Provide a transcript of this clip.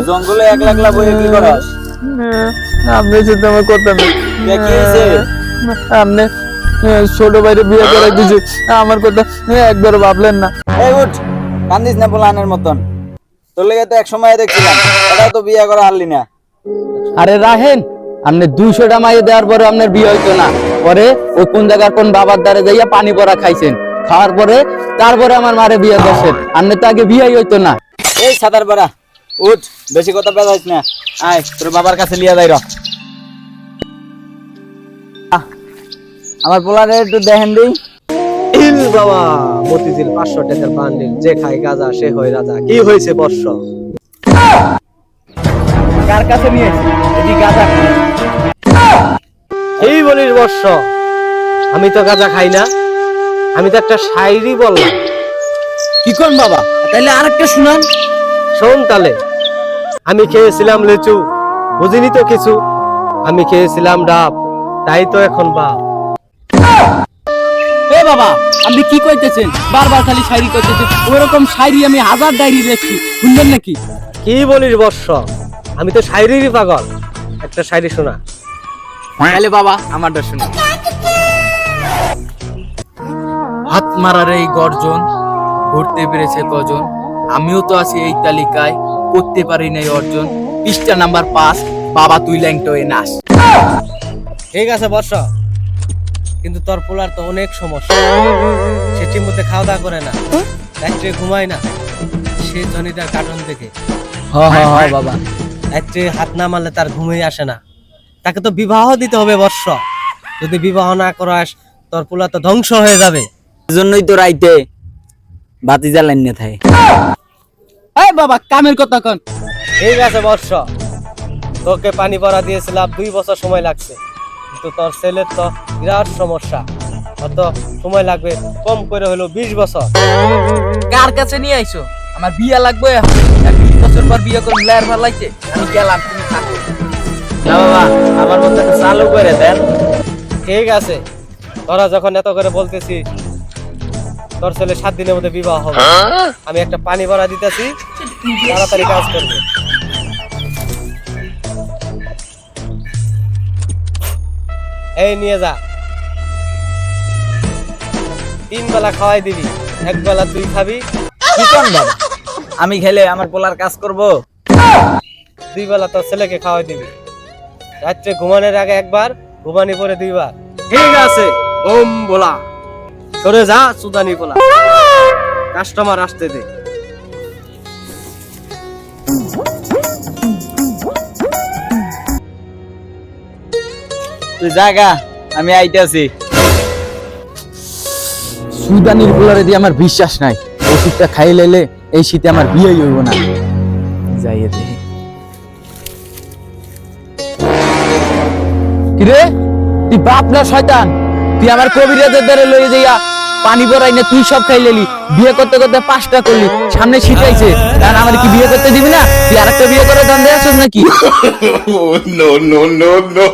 জঙ্গলে একলা একলা বইয়ে কি করাস? আপনি চিন্তা আমার করতেন না। কি হয়েছে? আপনি ছোট ভাইরে বিয়ে করে দিয়েছে, আমার কথা একবার ভাবলেন না। এই উঠ, কান্দিস না পোলানের মতন। তোর লেগে তো এক সময় দেখছিলাম, এটাও তো বিয়ে করা হারলি না। আরে রাহেন, আপনি 200টা মাইয়ে দেওয়ার পরে আপনার বিয়ে হইতো না। পরে ওই কোন জায়গার কোন বাবার দ্বারে যাইয়া পানি পড়া খাইছেন, খাওয়ার পরে তারপরে আমার মারে বিয়ে করছেন। আপনি তো আগে বিয়েই হইতো না। এই সাদার পাড়া, উঠ, বেশি কথা পেঁচাইস না। আয় তোর বাবার কাছে লিয়া যাই র। আমার পোলারে একটু দেখেন দিই। ইল বাবা, মতিঝিল 500 টাকার বান্ডিল, যে খায় গাজা সে হয় রাজা। কি হয়েছে বর্ষ? কার কাছে নিয়ে এদি গাঁজা খায়? এই বলিস বর্ষ? আমি তো গাজা খাই না, আমি তো একটা শায়রি বললাম। কি কোন বাবা, তাইলে আরেকটা শুনান। শোন তালে। আমি খেয়েছিলাম লিচু, বুঝিনি তো কিছু। আমি খেয়েছিলাম ডাব, তাই তো এখন বাপ। এ বাবা, আপনি কি কইতেছেন? বারবার খালি শায়রি কইতেছেন। ওরকম শায়রি আমি 1000 ডায়রি লিখছি, শুনবেন নাকি? কি বলিস বর্ষ? আমি তো শায়রিরই পাগল। একটা শায়রি শোনা। তাহলে বাবা আমারটা শুনুন। হাত মারার এই গর্জন করতে পেরেছে কজন, আমিও তো আছি এই তালিকায়, করতে পারি নাই অর্জন। পৃষ্ঠা নাম্বার 5, বাবা তুই ল্যাংটোয়ে নাস। ঠিক আছে বর্ষ, কিন্তু তোর পোলার তো অনেক সমস্যা। সে ঠিকমতো খাওয়া দাওয়া করে না, রাত্রে ঘুমায় না, সে জনিতার কার্টুন দেখে। বাবা, রাত্রে হাত না মারলে তার ঘুমিয়ে আসে না। তাকে তো বিবাহ দিতে হবে বর্ষ। যদি বিবাহ না করাস, তোর পোলা তো ধ্বংস হয়ে যাবে। এজন্যই তো রাইতে বাতি জ্বালান না থাকে। এই বাবা কামের কথা কন। ঠিক আছে বর্ষ, তোকে পানি ভরা দিয়েছিলাম, 2 বছর সময় লাগছে। কিন্তু তোর ছেলের তো বিরাট সমস্যা, অত সময় লাগবে কম করে হলো 20 বছর। কার কাছে নিয়ে আইছো? আমার বিয়ে লাগবে এখন। 20 বছর পর বিয়ে করে লেয়ার ভাল লাগছে, আমি গেলাম, তুমি থাকো। না বাবা, আমার মধ্যে চালু করে দেন। ঠিক আছে, তোরা যখন এত করে বলতেছিস, তোর ছেলে 7 দিনের মধ্যে বিবাহ হবে। আমি একটা পানি ভরা দিতেছি, তাড়াতাড়ি কাজ করবে। এই নিয়ে যা, 3 বেলা খাওয়াই দিবি, 1 বেলা তুই খাবি। কি কোন বাবা, আমি খেলে আমার পোলার কাজ করব? 2 বেলা তোর ছেলেকে খাওয়াই দিবি। রাত্রে ঘুমানোর আগে একবার, ঘুমানি পরে 2 বার। ঠিক আছে, ওম বলা। সরে যা সুদানি বলা, কাস্টমার আসতে দে। তুই জাগা, আমি আইতাছি। সুদানির পোলারে দিয়ে আমার বিশ্বাস নাই। ওষুধটা খাই লাইলে এই শীতে আমার বিয়েই হইব না। যাইয়ে দে। কিরে, তুই বাপ না শয়তান? তুই আমার কবিরাজের দ্বারে লইয়ে যাইয়া পানি ভরাই না, তুই সব খাই লেলি। বিয়ে করতে করতে 5টা করলি, সামনে শীতাইছে, কারণ আমার কি বিয়ে করতে দিবি না? তুই আরেকটা বিয়ে করে দাম দেয়াছিস নাকি? No, no, no, no.